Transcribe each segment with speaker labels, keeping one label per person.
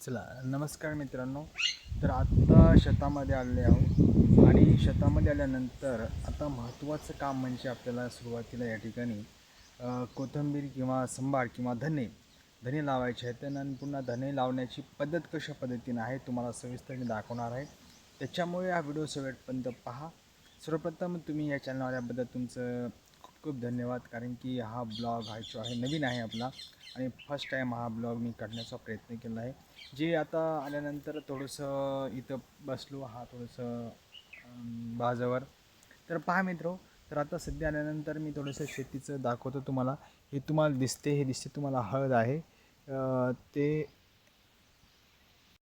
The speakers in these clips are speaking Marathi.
Speaker 1: चला नमस्कार मित्रांनो. तर आत्ता शेतामध्ये आले आहोत आणि शेतामध्ये आल्यानंतर आता महत्त्वाचं काम म्हणजे आपल्याला सुरुवातीला या ठिकाणी कोथिंबीर किंवा संबार किंवा धने लावायचे आहेत आणि पुन्हा धने लावण्याची पद्धत कशा पद्धतीने आहे तुम्हाला सविस्तर मी दाखवणार आहे. त्याच्यामुळे हा व्हिडिओ शेवटपर्यंत पहा. सर्वप्रथम तुम्ही या चॅनलवर आल्याबद्दल तुमचं खूप खूप धन्यवाद, कारण की हा ब्लॉग हा जो आहे नवीन आहे आपला आणि फर्स्ट टाईम हा ब्लॉग मी काढण्याचा प्रयत्न केला आहे. जे आता आल्यानंतर थोडंसं इथं बसलो थोडंसं बाजावर. तर पहा मित्र, तर आता सध्या आल्यानंतर मी थोडंसं शेतीचं दाखवतो तुम्हाला. हे तुम्हाला दिसते तुम्हाला हळद आहे. ते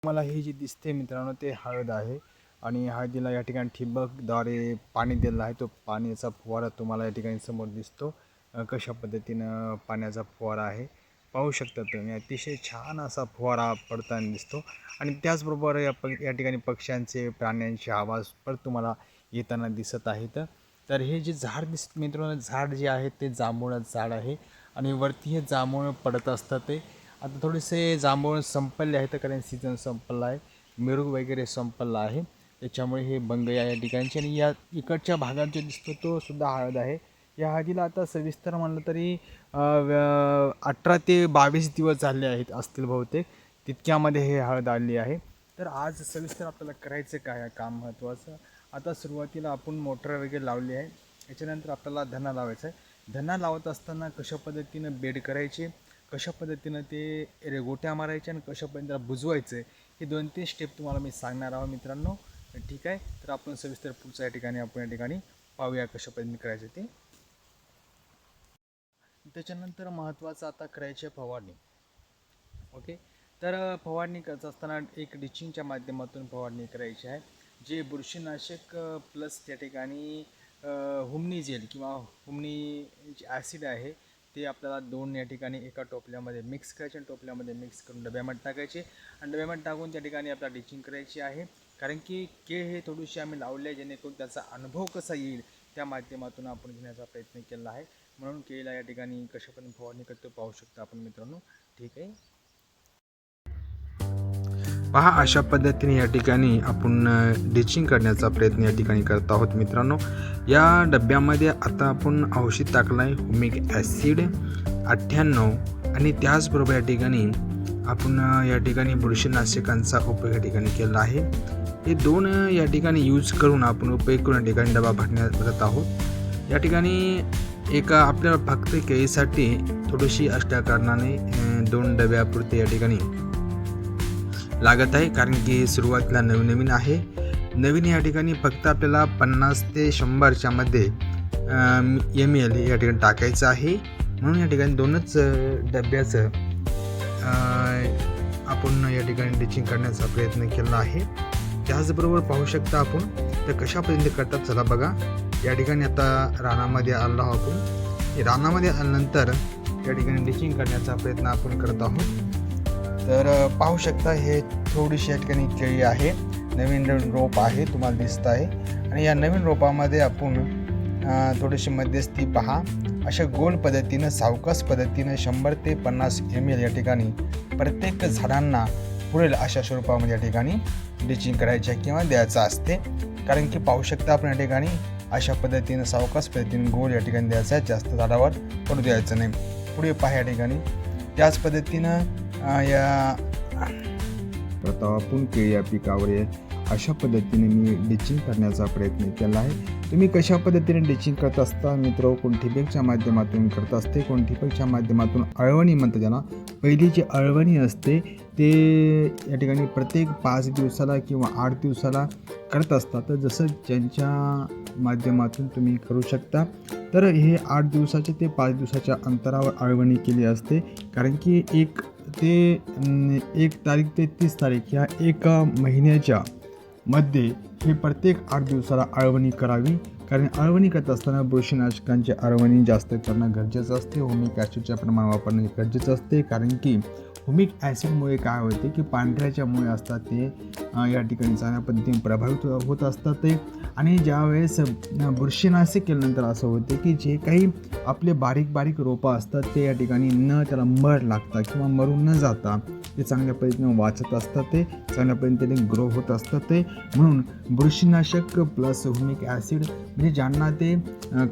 Speaker 1: तुम्हाला हे जे दिसते मित्रांनो ते हळद आहे आणि हळदीला या ठिकाणी ठिबकद्वारे पाणी दिलेलं आहे. तो पाण्याचा फुवारा तुम्हाला या ठिकाणी समोर दिसतो. कशा पद्धतीनं पाण्याचा फुवारा आहे पाहू शकता तुम्ही. अतिशय छान असा फुवारा पडताना दिसतो आणि त्याचबरोबर या ठिकाणी पक्ष्यांचे प्राण्यांचे आवाज पण तुम्हाला येताना दिसत आहेत. तर हे जे झाड दिसत मित्रांनो, झाड जे आहे ते जांभूळाचं झाड आहे आणि वरती हे जांभूळ पडत असतात. ते आता थोडेसे जांभूळ संपले आहेत कारण सीझन संपला आहे, मिरूग वगैरे संपला आहे. त्याच्यामुळे हे बंग या ठिकाणचे आणि या इकडच्या भागात जो दिसतो तो सुद्धा हळद आहे. या हळदीला आता सविस्तर म्हणलं तरी 18 ते 22 दिवस झाले आहेत असतील बहुतेक, तितक्यामध्ये हे हळद आली आहे. तर आज सविस्तर आपल्याला करायचं काय आहे काम महत्त्वाचं. आता सुरुवातीला आपण मोटर वगैरे लावली आहे, याच्यानंतर आपल्याला धना लावायचं आहे. धना लावत असताना कशा पद्धतीनं बेड करायचे, कशा पद्धतीनं ते रेगोट्या मारायच्या आणि कशा पद्धतीनं बुजवायचं आहे, हे 2-3 स्टेप तुम्हाला मी सांगणार आहोत मित्रांनो. ठीक आहे, तर आपण सविस्तर पुढच्या या ठिकाणी पाहूया कशा पद्धतीने करायचं ते. त्याच्यानंतर महत्त्वाचं आता करायचे फवारणी. ओके, तर फवारणी करत असताना एक डिचिंगच्या माध्यमातून फवारणी करायची आहे. जे बुरशीनाशक प्लस त्या ठिकाणी हुमणी जेल किंवा हुमणी जे ॲसिड आहे ते आपल्याला 2 या ठिकाणी एका टोपल्यामध्ये मिक्स करायचे आणि टोपल्यामध्ये मिक्स करून डब्यामध्ये टाकायचे आणि डब्यामध्ये टाकून त्या ठिकाणी आपल्याला डिचिंग करायची आहे. कारण की केळ हे थोडीशी आम्ही लावले जेणेकरून त्याचा अनुभव कसा येईल त्या माध्यमातून आपण घेण्याचा प्रयत्न केला आहे. म्हणून केळीला या ठिकाणी कशा पण फवारणी करतो पाहू शकता आपण मित्रांनो. ठीक आहे,
Speaker 2: पहा अशा पद्धतीने या ठिकाणी आपण डिचिंग करण्याचा प्रयत्न या ठिकाणी करत आहोत मित्रांनो. या डब्यामध्ये आता आपण औषध टाकलं आहे हुमिक ॲसिड 98 आणि त्याचबरोबर या ठिकाणी आपण या ठिकाणी बुरशीनाशकांचा उपयोग या ठिकाणी केला आहे. हे 2 या ठिकाणी यूज करून आपण उपयोग करून या ठिकाणी डबा भरत आहोत. या ठिकाणी एका आपल्याला फक्त केळीसाठी थोडीशी अष्टकारणाने 2 डब्यापुरते या ठिकाणी लागत आहे, कारण की सुरुवातीला नवीन आहे. नवीन या ठिकाणी फक्त आपल्याला 50 ते 100च्या मध्ये ml या ठिकाणी टाकायचं आहे. म्हणून या ठिकाणी 2च डब्याचं आपण या ठिकाणी डिचिंग करण्याचा प्रयत्न केला आहे. त्याचबरोबर पाहू शकता आपण तर कशा पद्धतीने करतात. चला बघा, या ठिकाणी आता रानामध्ये आलो आपण. रानामध्ये आल्यानंतर या ठिकाणी डिचिंग करण्याचा प्रयत्न आपण करत आहोत. तर पाहू शकता हे थोडीशी या ठिकाणी केळी आहे, नवीन रोप आहे तुम्हाला दिसत आहे आणि या नवीन रोपामध्ये आपण थोडीशी मध्यस्थी पहा अशा गोल पद्धतीनं सावकाश पद्धतीनं 100 ते 50 ml या ठिकाणी प्रत्येक झाडांना पुरेल अशा स्वरूपामध्ये या ठिकाणी डिचिंग करायची किंवा द्यायचं असते. कारण की पाहू शकता आपण या ठिकाणी अशा पद्धतीनं सावकाश पद्धतीने गोल या ठिकाणी द्यायचं आहे, जास्त झाडावर पडू द्यायचं नाही. पुढे पहा या ठिकाणी त्याच पद्धतीनं या
Speaker 1: आपण केळी या पिकावर अशा पद्धतीने मी डिचिंग करण्याचा प्रयत्न केला आहे. तुम्ही कशा पद्धतीने डिचिंग करत असता मित्र, कोण ठिबकच्या माध्यमातून करत असते, कोण ठिबकच्या माध्यमातून अळवणी म्हणतात ज्यांना. पहिली जी अळवणी असते ते या ठिकाणी प्रत्येक 5 दिवसाला किंवा 8 दिवसाला करत असतात. तर जसं ज्यांच्या माध्यमातून तुम्ही करू शकता. तर हे 8 दिवसाचे ते 5 दिवसाच्या अंतरावर अळवणी केली असते, कारण की 1 तारीख ते 30 तारीख या एका महिन्याच्या मध्ये हे प्रत्येक 8 दिवसाला अळवणी करावी. कारण अळवणी करत असताना बुरशीनाशकांची अळवणी जास्त करणं गरजेचं असते. हुमिक ॲसिडचे प्रमाण वापरणे गरजेचं असते, कारण की हुमिक ॲसिडमुळे काय होते की पांढऱ्याच्या मुळे असतात ते या ठिकाणी चांगल्या पद्धतीने प्रभावित होत असतात ते. आणि ज्यावेळेस बुरशीनाशक केल्यानंतर असं होते की जे काही आपले बारीक रोपं असतात ते या ठिकाणी त्याला मर लागतात किंवा मरून न जाता
Speaker 2: ते चांगल्या पद्धतीनं वाचत असतात, ते चांगल्या पद्धतीने ग्रो होत असतात. ते म्हणून बुरशीनाशक प्लस ह्युमिक ॲसिड म्हणजे ज्यांना ते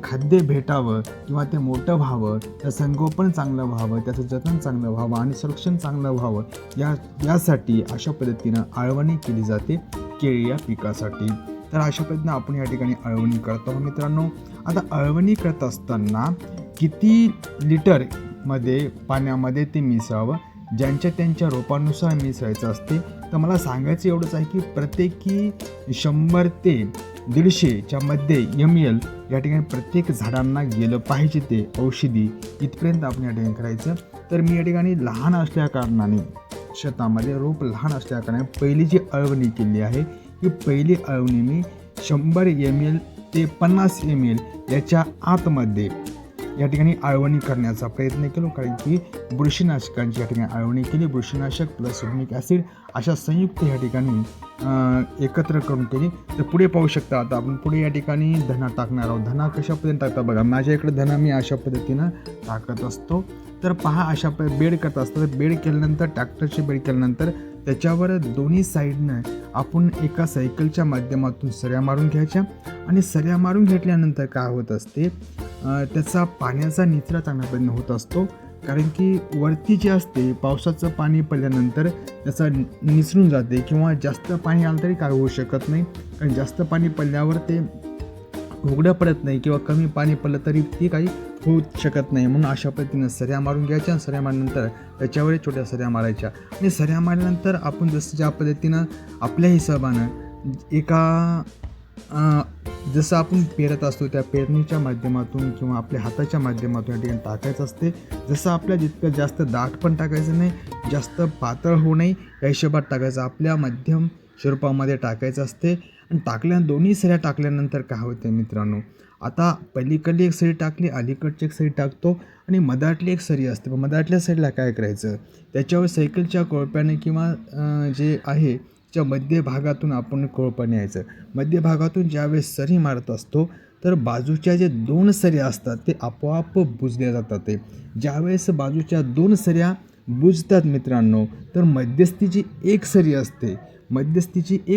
Speaker 2: खाद्य भेटावं किंवा ते मोठं व्हावं, त्या संगोपन चांगलं व्हावं, त्याचं जतन चांगलं व्हावं आणि संरक्षण चांगलं व्हावं यासाठी अशा पद्धतीनं आळवणी केली जाते केळी या पिकासाठी. तर अशा पद्धतीनं आपण या ठिकाणी आळवणी करत आहोत मित्रांनो. आता आळवणी करत असताना किती लिटरमध्ये पाण्यामध्ये ते मिसळावं, ज्यांच्या त्यांच्या रोपानुसार मिसळायचं असते. तर मला सांगायचं एवढंच आहे की प्रत्येकी 100 ते 150च्या मध्ये ml या ठिकाणी प्रत्येक झाडांना गेलं पाहिजे ते औषधी, इथपर्यंत आपण या ठिकाणी करायचं. तर मी या ठिकाणी लहान असल्या कारणाने शेतामध्ये रोप लहान असल्या कारणाने पहिली जी आळवणी केली आहे ही पहिली आळवणी मी 100 ml ते 50 ml याच्या आतमध्ये या ठिकाणी आळवणी करण्याचा प्रयत्न केलो, कारण की बुरशीनाशकांची या ठिकाणी आळवणी केली. बुरशीनाशक प्लस ह्युमिक ॲसिड अशा संयुक्त या ठिकाणी एकत्र करून केली. तर पुढे पाहू शकता आता आपण पुढे या ठिकाणी धना टाकणार आहोत. धना कशा पद्धतीने टाकता बघा, माझ्या इकडे धना मी अशा पद्धतीनं टाकत असतो. तर पहा अशा बेड करत असतो. तर बेड केल्यानंतर ट्रॅक्टरचे बेड केल्यानंतर त्याच्यावर दोन्ही साईडनं आपण एका सायकलच्या माध्यमातून सऱ्या मारून घ्यायच्या आणि सऱ्या मारून घेतल्यानंतर काय होत असते, त्याचा पाण्याचा निचरा चांगल्या पद्धतीने होत असतो. कारण की वरती जे असते पावसाचं पाणी पडल्यानंतर त्याचा निसरून जाते किंवा जास्त पाणी आलं तरी काय होऊ शकत नाही, कारण जास्त पाणी पडल्यावर ते उघडं पडत नाही किंवा कमी पाणी पडलं तरी ती काही होऊ शकत नाही. म्हणून अशा पद्धतीनं सऱ्या मारून घ्यायच्या आणि सऱ्या मारल्यानंतर त्याच्यावर छोट्या सऱ्या मारायच्या आणि सऱ्या मारल्यानंतर आपण जसं ज्या पद्धतीनं आपल्या हिशोबानं एका जसं आपण पेरत असतो त्या पेरणीच्या माध्यमातून किंवा आपल्या हाताच्या माध्यमातून या ठिकाणी टाकायचं असते. जसं आपल्या जितकं जास्त दाट पण टाकायचं नाही, जास्त पातळ होऊ नये या हिशोबात टाकायचं, आपल्या मध्यम स्वरूपामध्ये टाकायचं असते. आणि दोन्ही सऱ्या टाकल्यानंतर काय होतं मित्रांनो, आता पलीकडली एक सरी टाकली, अलीकडची एक सरी टाकतो आणि मधातली एक सरी असते. पण मधातल्या साईडला काय करायचं, त्याच्यावर सायकलच्या कोळप्याने किंवा जे आहे च्या मध्यभागातून आपण कोळपं न्यायचं. मध्यभागातून ज्यावेळेस सरी मारत असतो तर बाजूच्या जे 2 सऱ्या असतात ते आपोआप बुजल्या जातात. ते ज्यावेळेस बाजूच्या 2 सऱ्या बुजतात मित्रांनो, तर मध्यस्थीची एक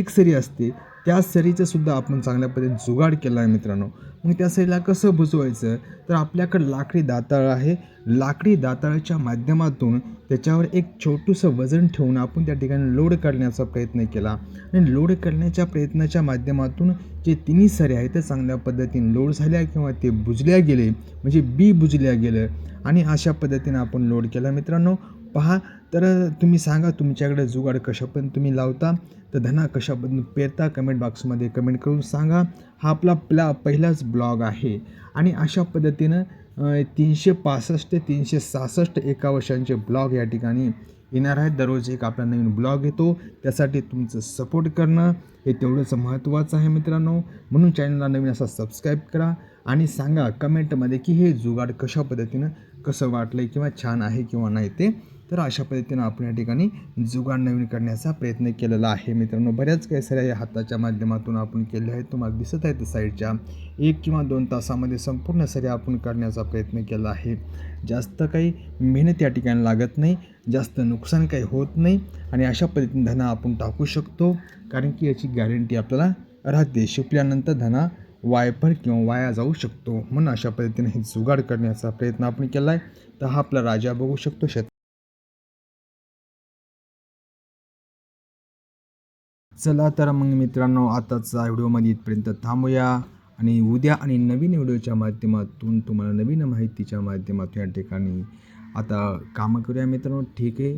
Speaker 2: सरी असते त्या सरीचं सुद्धा आपण चांगल्या पद्धतीने जुगाड केला आहे मित्रांनो. मग त्या सरीला कसं बुजवायचं, तर आपल्याकडं लाकडी दाताळ आहे. लाकडी दाताळाच्या माध्यमातून त्याच्यावर एक छोटूसं वजन ठेवून आपण त्या ठिकाणी लोड करण्याचा प्रयत्न केला आणि लोड करण्याच्या प्रयत्नाच्या माध्यमातून जे तिन्ही सऱ्या आहेत ते चांगल्या पद्धतीने लोड झाल्या किंवा ते बुजल्या गेले, म्हणजे बी बुजल्या गेलं आणि अशा पद्धतीने आपण लोड केला मित्रांनो. पहा, तर तुम्ही सांगा तुमच्याकडे जुगाड कशा पण तुम्ही लावता, तर धना कशा पद्धतीने पेरता कमेंट बॉक्समध्ये कमेंट करून सांगा. हा आपला पहिलाच ब्लॉग आहे आणि अशा पद्धतीनं 365 ते 366 एका वर्षांचे ब्लॉग या ठिकाणी येणार आहेत. दररोज एक आपला नवीन ब्लॉग येतो, त्यासाठी तुमचं सपोर्ट करणं हे तेवढंच महत्त्वाचं आहे मित्रांनो. म्हणून चॅनलला नवीन असा सबस्क्राईब करा आणि सांगा कमेंटमध्ये की हे जुगाड कशा पद्धतीनं कसं वाटलं किंवा छान आहे किंवा नाही ते. तर अशा पद्धतीनं आपण या ठिकाणी जुगाड नवीन करण्याचा प्रयत्न केलेला आहे मित्रांनो. बऱ्याच काही सऱ्या या हाताच्या माध्यमातून आपण केल्या आहेत, तुम्हाला दिसत आहेत साईडच्या. 1 किंवा 2 तासामध्ये संपूर्ण सऱ्या आपण करण्याचा प्रयत्न केला आहे. जास्त काही मेहनत या ठिकाणी लागत नाही, जास्त नुकसान काही होत नाही आणि अशा पद्धतीने धना आपण टाकू शकतो, कारण की याची गॅरंटी आपल्याला राहते. शिपल्यानंतर धना वायपर किंवा वाया जाऊ शकतो. म्हणून अशा पद्धतीने हे जुगाड करण्याचा प्रयत्न आपण केला आहे. तर हा आपला राजा बघू शकतो चला तर मग मित्रांनो, आताचा व्हिडिओमध्ये इथपर्यंत थांबूया आणि उद्या आणि नवीन व्हिडिओच्या माध्यमातून तुम्हाला नवीन माहितीच्या माध्यमातून या ठिकाणी आता कामं करूया मित्रांनो. ठीक आहे,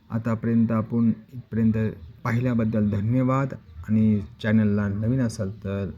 Speaker 2: आतापर्यंत आपण इथपर्यंत पाहिल्याबद्दल धन्यवाद आणि चॅनलला नवीन असाल तर